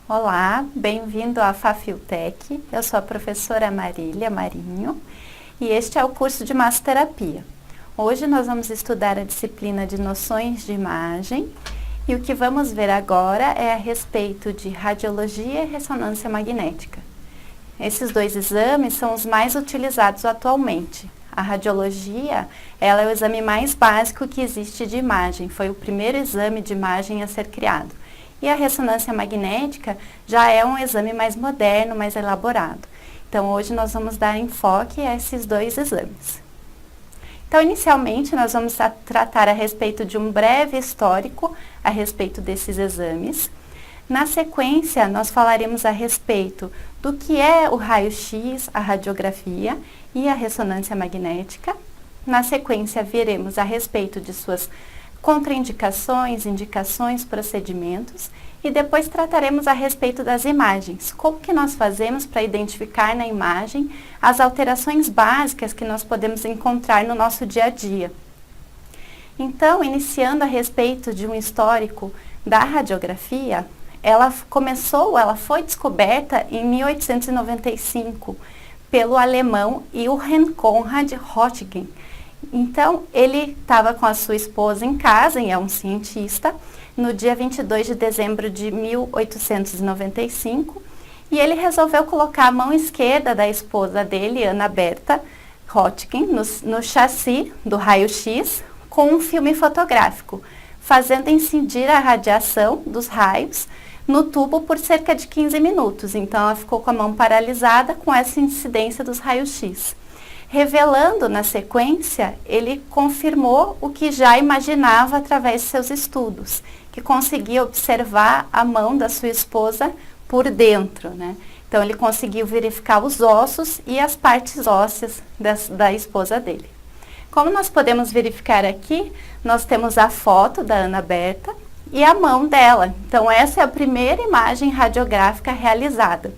Olá, bem-vindo à Fafiltec. Eu sou a professora Marília Marinho e este é o curso de Massoterapia. Hoje nós vamos estudar a disciplina de noções de imagem e o que vamos ver agora é a respeito de radiologia e ressonância magnética. Esses dois exames são os mais utilizados atualmente. A radiologia, ela é o exame mais básico que existe de imagem, foi o primeiro exame de imagem a ser criado. E a ressonância magnética já é um exame mais moderno, mais elaborado. Então, hoje nós vamos dar enfoque a esses dois exames. Então, inicialmente, nós vamos tratar a respeito de um breve histórico a respeito desses exames. Na sequência, nós falaremos a respeito do que é o raio-x, a radiografia e a ressonância magnética. Na sequência, veremos a respeito de suas contraindicações, indicações, procedimentos e depois trataremos a respeito das imagens. Como que nós fazemos para identificar na imagem as alterações básicas que nós podemos encontrar no nosso dia a dia. Então, iniciando a respeito de um histórico da radiografia, ela foi descoberta em 1895 pelo alemão Johann Conrad Röntgen. Então, ele estava com a sua esposa em casa, e é um cientista, no dia 22 de dezembro de 1895, e ele resolveu colocar a mão esquerda da esposa dele, Ana Berta Röntgen, no chassi do raio-x com um filme fotográfico, fazendo incidir a radiação dos raios no tubo por cerca de 15 minutos. Então, ela ficou com a mão paralisada com essa incidência dos raios-x. Revelando na sequência, ele confirmou o que já imaginava através de seus estudos, que conseguia observar a mão da sua esposa por dentro, né? Então, ele conseguiu verificar os ossos e as partes ósseas da esposa dele. Como nós podemos verificar aqui, nós temos a foto da Ana Berta e a mão dela. Então, essa é a primeira imagem radiográfica realizada.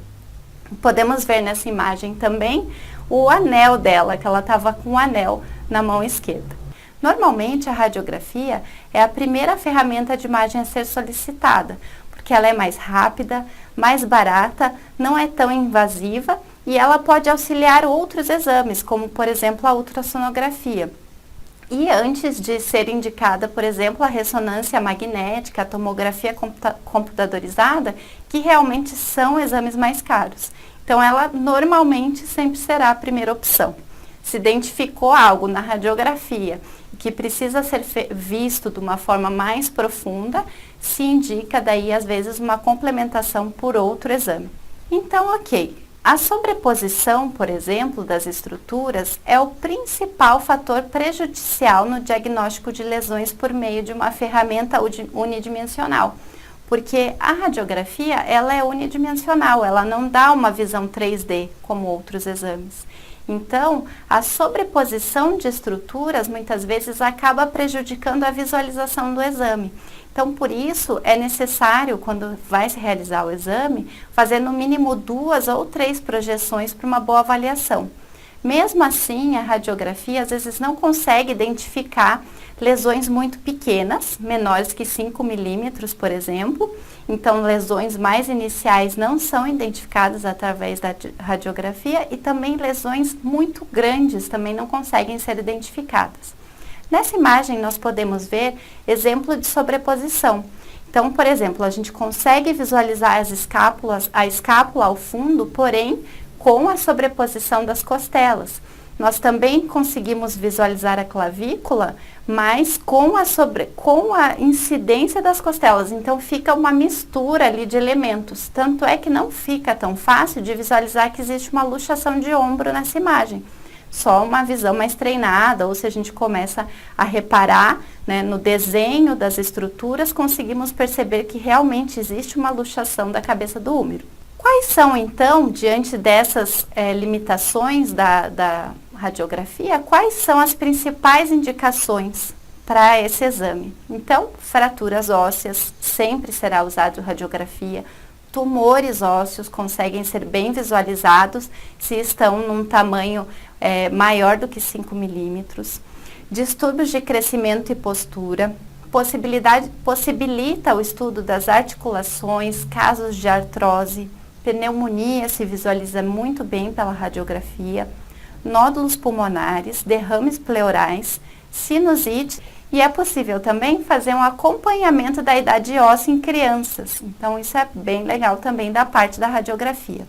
Podemos ver nessa imagem também o anel dela, que ela estava com o anel na mão esquerda. Normalmente, a radiografia é a primeira ferramenta de imagem a ser solicitada, porque ela é mais rápida, mais barata, não é tão invasiva e ela pode auxiliar outros exames, como, por exemplo, a ultrassonografia. E antes de ser indicada, por exemplo, a ressonância magnética, a tomografia computadorizada, que realmente são exames mais caros. Então, ela normalmente sempre será a primeira opção. Se identificou algo na radiografia que precisa ser visto de uma forma mais profunda, se indica daí, às vezes, uma complementação por outro exame. Então, ok. A sobreposição, por exemplo, das estruturas é o principal fator prejudicial no diagnóstico de lesões por meio de uma ferramenta unidimensional. Porque a radiografia, ela é unidimensional, ela não dá uma visão 3D como outros exames. Então, a sobreposição de estruturas muitas vezes acaba prejudicando a visualização do exame. Então, por isso, é necessário, quando vai se realizar o exame, fazer no mínimo 2 ou 3 projeções para uma boa avaliação. Mesmo assim, a radiografia às vezes não consegue identificar lesões muito pequenas, menores que 5 milímetros, por exemplo. Então, lesões mais iniciais não são identificadas através da radiografia e também lesões muito grandes também não conseguem ser identificadas. Nessa imagem, nós podemos ver exemplo de sobreposição. Então, por exemplo, a gente consegue visualizar a escápula ao fundo, porém, com a sobreposição das costelas. Nós também conseguimos visualizar a clavícula, mas com a incidência das costelas. Então, fica uma mistura ali de elementos. Tanto é que não fica tão fácil de visualizar que existe uma luxação de ombro nessa imagem. Só uma visão mais treinada, ou se a gente começa a reparar, né, no desenho das estruturas, conseguimos perceber que realmente existe uma luxação da cabeça do úmero. Quais são, então, diante dessas limitações da radiografia, quais são as principais indicações para esse exame? Então, fraturas ósseas, sempre será usado radiografia. Tumores ósseos conseguem ser bem visualizados se estão num tamanho maior do que 5 milímetros. Distúrbios de crescimento e postura, Possibilita o estudo das articulações, casos de artrose, pneumonia se visualiza muito bem pela radiografia, nódulos pulmonares, derrames pleurais, sinusite, e é possível também fazer um acompanhamento da idade óssea em crianças. Então, isso é bem legal também da parte da radiografia.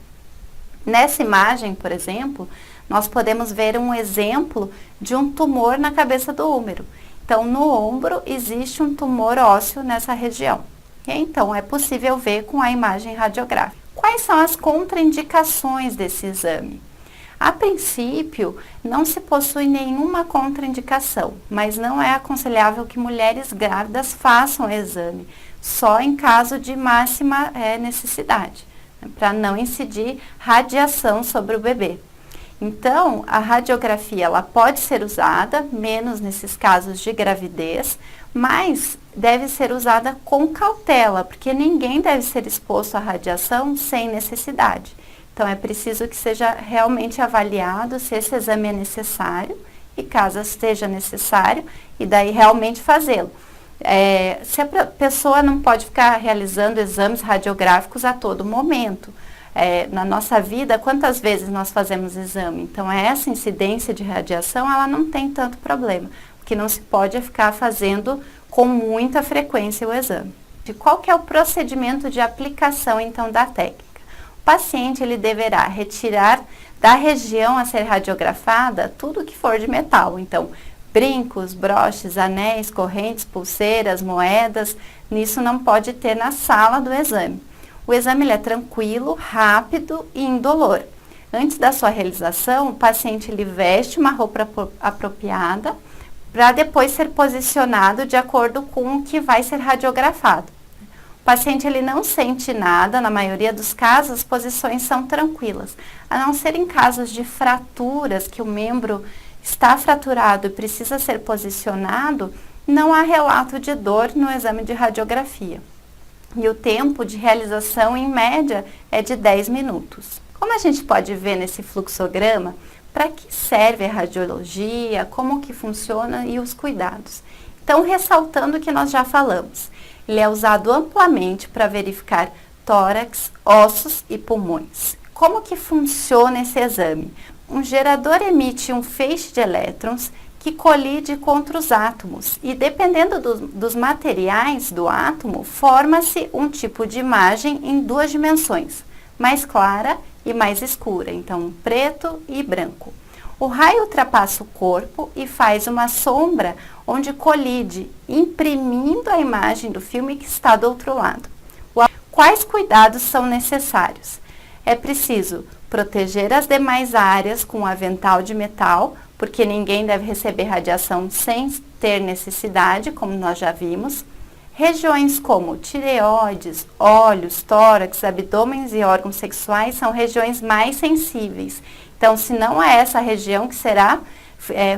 Nessa imagem, por exemplo, nós podemos ver um exemplo de um tumor na cabeça do úmero. Então, no ombro existe um tumor ósseo nessa região. E então, é possível ver com a imagem radiográfica. Quais são as contraindicações desse exame? A princípio, não se possui nenhuma contraindicação, mas não é aconselhável que mulheres grávidas façam o exame, só em caso de máxima necessidade, para não incidir radiação sobre o bebê. Então, a radiografia ela pode ser usada, menos nesses casos de gravidez, mas deve ser usada com cautela, porque ninguém deve ser exposto à radiação sem necessidade. Então, é preciso que seja realmente avaliado se esse exame é necessário e caso esteja necessário, e daí realmente fazê-lo. Se a pessoa não pode ficar realizando exames radiográficos a todo momento. Na nossa vida, quantas vezes nós fazemos exame? Então, essa incidência de radiação, ela não tem tanto problema. O que não se pode é ficar fazendo com muita frequência o exame. De qual que é o procedimento de aplicação, então, da técnica? O paciente, ele deverá retirar da região a ser radiografada tudo que for de metal. Então, brincos, broches, anéis, correntes, pulseiras, moedas, nisso não pode ter na sala do exame. O exame ele é tranquilo, rápido e indolor. Antes da sua realização, o paciente ele veste uma roupa apropriada para depois ser posicionado de acordo com o que vai ser radiografado. O paciente ele não sente nada, na maioria dos casos as posições são tranquilas, a não ser em casos de fraturas, que o membro está fraturado e precisa ser posicionado, não há relato de dor no exame de radiografia. E o tempo de realização, em média, é de 10 minutos. Como a gente pode ver nesse fluxograma, para que serve a radiologia, como que funciona e os cuidados? Então, ressaltando o que nós já falamos, ele é usado amplamente para verificar tórax, ossos e pulmões. Como que funciona esse exame? Um gerador emite um feixe de elétrons que colide contra os átomos e, dependendo dos materiais do átomo, forma-se um tipo de imagem em duas dimensões, mais clara e mais escura, então preto e branco. O raio ultrapassa o corpo e faz uma sombra onde colide, imprimindo a imagem do filme que está do outro lado. Quais cuidados são necessários? É preciso proteger as demais áreas com um avental de metal, porque ninguém deve receber radiação sem ter necessidade, como nós já vimos. Regiões como tireoides, olhos, tórax, abdômenes e órgãos sexuais são regiões mais sensíveis. Então, se não é essa região que será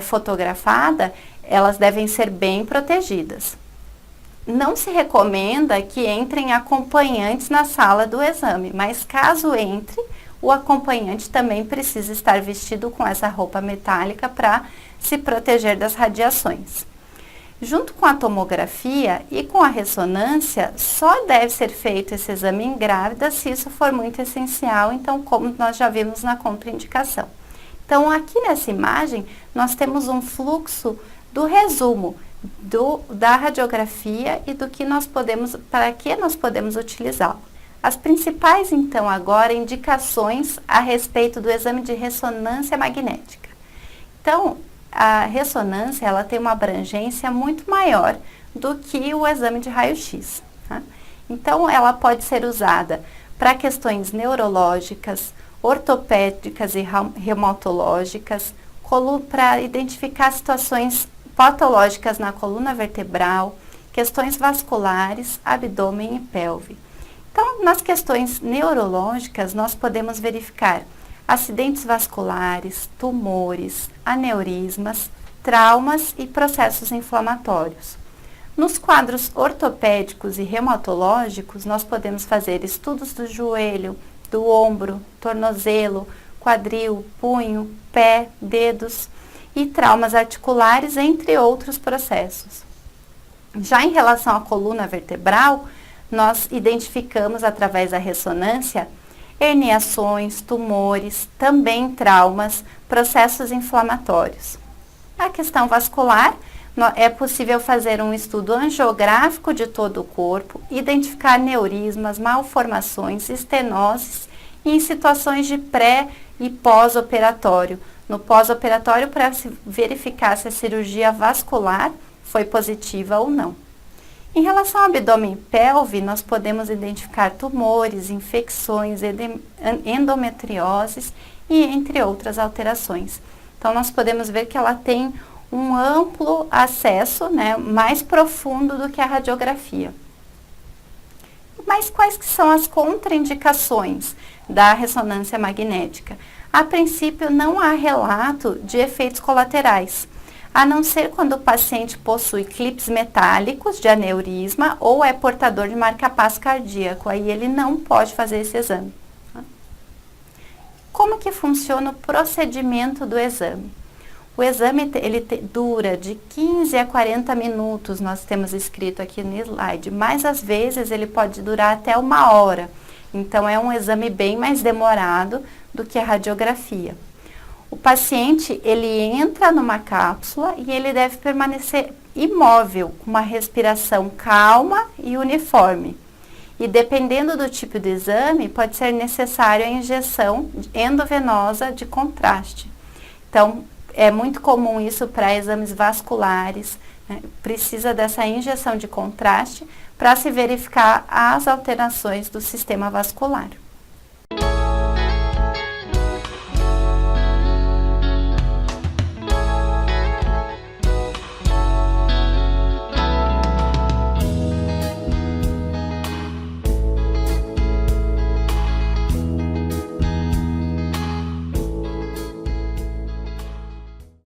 fotografada, elas devem ser bem protegidas. Não se recomenda que entrem acompanhantes na sala do exame, mas caso entre, o acompanhante também precisa estar vestido com essa roupa metálica para se proteger das radiações. Junto com a tomografia e com a ressonância, só deve ser feito esse exame em grávida se isso for muito essencial, então, como nós já vimos na contraindicação. Então, aqui nessa imagem, nós temos um fluxo do resumo da radiografia e do que para que nós podemos utilizá-lo. As principais, então, agora, indicações a respeito do exame de ressonância magnética. Então, a ressonância, ela tem uma abrangência muito maior do que o exame de raio-x. Tá? Então, ela pode ser usada para questões neurológicas, ortopédicas e reumatológicas, para identificar situações patológicas na coluna vertebral, questões vasculares, abdômen e pelve. Então, nas questões neurológicas, nós podemos verificar acidentes vasculares, tumores, aneurismas, traumas e processos inflamatórios. Nos quadros ortopédicos e reumatológicos, nós podemos fazer estudos do joelho, do ombro, tornozelo, quadril, punho, pé, dedos e traumas articulares, entre outros processos. Já em relação à coluna vertebral, nós identificamos através da ressonância herniações, tumores, também traumas, processos inflamatórios. A questão vascular, é possível fazer um estudo angiográfico de todo o corpo, identificar neurismas, malformações, estenoses e em situações de pré e pós-operatório. No pós-operatório, para se verificar se a cirurgia vascular foi positiva ou não. Em relação ao abdômen e pelve, nós podemos identificar tumores, infecções, endometrioses e entre outras alterações. Então, nós podemos ver que ela tem um amplo acesso, né, mais profundo do que a radiografia. Mas quais que são as contraindicações da ressonância magnética? A princípio, não há relato de efeitos colaterais, a não ser quando o paciente possui clipes metálicos de aneurisma ou é portador de marca-passo cardíaco, aí ele não pode fazer esse exame. Como que funciona o procedimento do exame? O exame dura de 15 a 40 minutos, nós temos escrito aqui no slide, mas às vezes ele pode durar até 1 hora. Então é um exame bem mais demorado do que a radiografia. O paciente, ele entra numa cápsula e ele deve permanecer imóvel, com uma respiração calma e uniforme. E dependendo do tipo de exame, pode ser necessário a injeção endovenosa de contraste. Então, é muito comum isso para exames vasculares, né? Precisa dessa injeção de contraste para se verificar as alterações do sistema vascular.